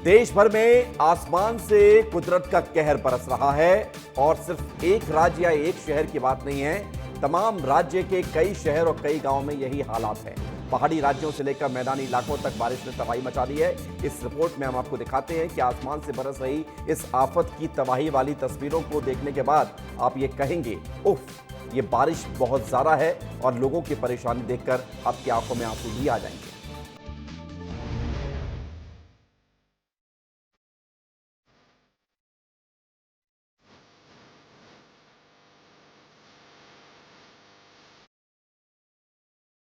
देश भर में आसमान से कुदरत का कहर बरस रहा है और सिर्फ एक राज्य या एक शहर की बात नहीं है। तमाम राज्य के कई शहर और कई गांव में यही हालात है। पहाड़ी राज्यों से लेकर मैदानी इलाकों तक बारिश ने तबाही मचा दी है। इस रिपोर्ट में हम आपको दिखाते हैं कि आसमान से बरस रही इस आफत की तबाही वाली तस्वीरों को देखने के बाद आप ये कहेंगे, उफ, ये बारिश बहुत ज्यादा है, और लोगों की परेशानी देखकर आपकी आंखों में आंसू भी आ जाएंगे।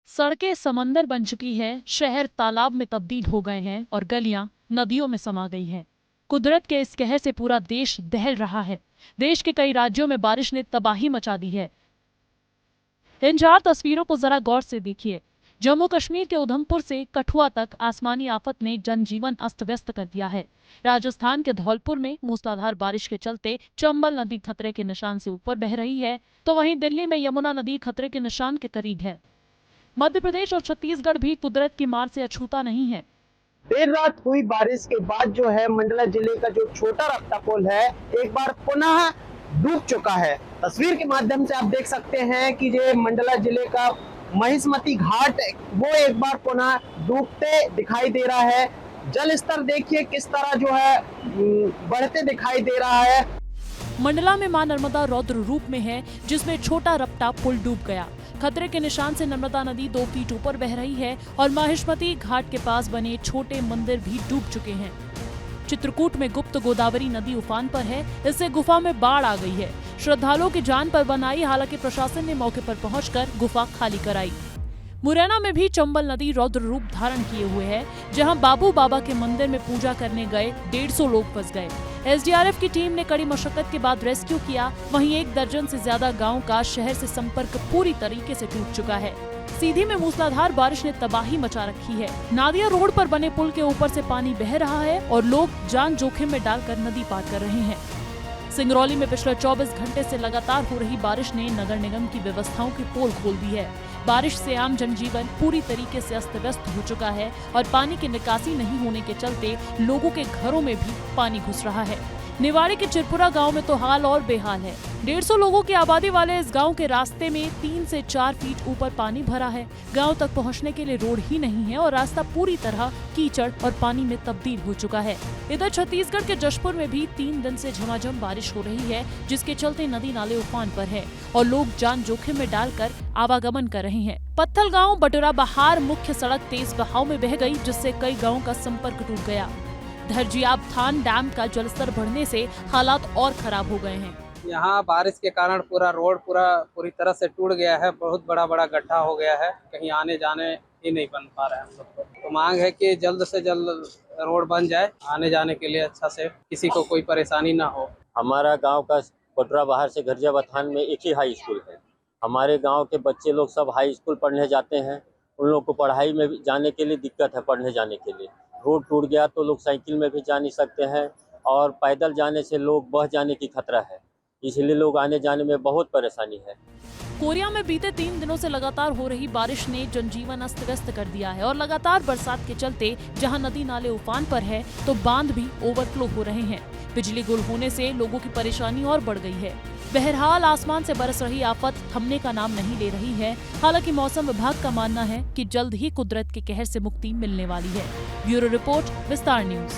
सड़कें समंदर बन चुकी है, शहर तालाब में तब्दील हो गए हैं और गलियां नदियों में समा गई हैं। कुदरत के इस कहर से पूरा देश दहल रहा है। देश के कई राज्यों में बारिश ने तबाही मचा दी है। इन 4 तस्वीरों को जरा गौर से देखिए। जम्मू कश्मीर के उधमपुर से कठुआ तक आसमानी आफत ने जनजीवन अस्त व्यस्त कर दिया है। राजस्थान के धौलपुर में मूसलाधार बारिश के चलते चंबल नदी खतरे के निशान से ऊपर बह रही है, तो वहीं दिल्ली में यमुना नदी खतरे के निशान के करीब है। मध्य प्रदेश और छत्तीसगढ़ भी कुदरत की मार से अछूता नहीं है। देर रात हुई बारिश के बाद जो है मंडला जिले का जो छोटा रफ्ता पुल है एक बार पुनः डूब चुका है। तस्वीर के माध्यम से आप देख सकते हैं कि ये मंडला जिले का महिष्मती घाट वो एक बार पुनः डूबते दिखाई दे रहा है। जल स्तर देखिए किस तरह जो है बढ़ते दिखाई दे रहा है। मंडला में मां नर्मदा रौद्र रूप में है, जिसमें छोटा रफ्ता पुल डूब गया। खतरे के निशान से नर्मदा नदी 2 फीट ऊपर बह रही है और महिष्मती घाट के पास बने छोटे मंदिर भी डूब चुके हैं। चित्रकूट में गुप्त गोदावरी नदी उफान पर है, इससे गुफा में बाढ़ आ गई है। श्रद्धालुओं की जान पर बन आई, हालांकि प्रशासन ने मौके पर पहुंचकर गुफा खाली कराई। मुरैना में भी चंबल नदी रौद्र रूप धारण किए हुए है, जहां बाबू बाबा के मंदिर में पूजा करने गए 150 लोग फंस गए। एसडीआरएफ की टीम ने कड़ी मशक्कत के बाद रेस्क्यू किया। वहीं 1 दर्जन से ज्यादा गांव का शहर से संपर्क पूरी तरीके से टूट चुका है। सीधी में मूसलाधार बारिश ने तबाही मचा रखी है। नादिया रोड पर बने पुल के ऊपर से पानी बह रहा है और लोग जान जोखिम में डालकर नदी पार कर रहे हैं। सिंगरौली में पिछले 24 घंटे से लगातार हो रही बारिश ने नगर निगम की व्यवस्थाओं की पोल खोल दी है। बारिश से आम जनजीवन पूरी तरीके से अस्त व्यस्त हो चुका है और पानी की निकासी नहीं होने के चलते लोगों के घरों में भी पानी घुस रहा है। निवाड़ी के चिरपुरा गांव में तो हाल और बेहाल है। 150 लोगों की आबादी वाले इस गांव के रास्ते में 3 से 4 फीट ऊपर पानी भरा है। गांव तक पहुंचने के लिए रोड ही नहीं है और रास्ता पूरी तरह कीचड़ और पानी में तब्दील हो चुका है। इधर छत्तीसगढ़ के जशपुर में भी 3 दिन से झमाझम बारिश हो रही है, जिसके चलते नदी नाले उफान पर है और लोग जान जोखिम में डालकर आवागमन कर रहे हैं। पत्थल गाँव बटुरा बहार मुख्य सड़क तेज बहाव में बह गई, जिससे कई गाँव का संपर्क टूट गया। धरजियाब थान डैम का जलस्तर बढ़ने से हालात और खराब हो गए हैं। यहाँ बारिश के कारण पूरा रोड पूरी तरह से टूट गया है। बहुत बड़ा गड्ढा हो गया है, कहीं आने जाने ही नहीं बन पा रहा है हम लोग को। तो मांग है कि जल्द से जल्द रोड बन जाए, आने जाने के लिए अच्छा से किसी को कोई परेशानी ना हो। हमारा गांव का बटुरा बहार से धरजियाब थान में एक ही हाई स्कूल है। हमारे गांव के बच्चे लोग सब हाई स्कूल पढ़ने जाते हैं। उन लोग को पढ़ाई में भी जाने के लिए दिक्कत है, पढ़ने जाने के लिए। रोड टूट गया तो लोग साइकिल में भी जा नहीं सकते हैं और पैदल जाने से लोग बह जाने की खतरा है, इसलिए लोग आने जाने में बहुत परेशानी है। कोरिया में बीते 3 दिनों से लगातार हो रही बारिश ने जनजीवन अस्त व्यस्त कर दिया है और लगातार बरसात के चलते जहां नदी नाले उफान पर है तो बांध भी ओवरफ्लो हो रहे हैं। बिजली गुल होने से लोगों की परेशानी और बढ़ गई है। बहरहाल आसमान से बरस रही आफत थमने का नाम नहीं ले रही है। हालांकि मौसम विभाग का मानना है कि जल्द ही कुदरत के कहर से मुक्ति मिलने वाली है। ब्यूरो रिपोर्ट, विस्तार न्यूज।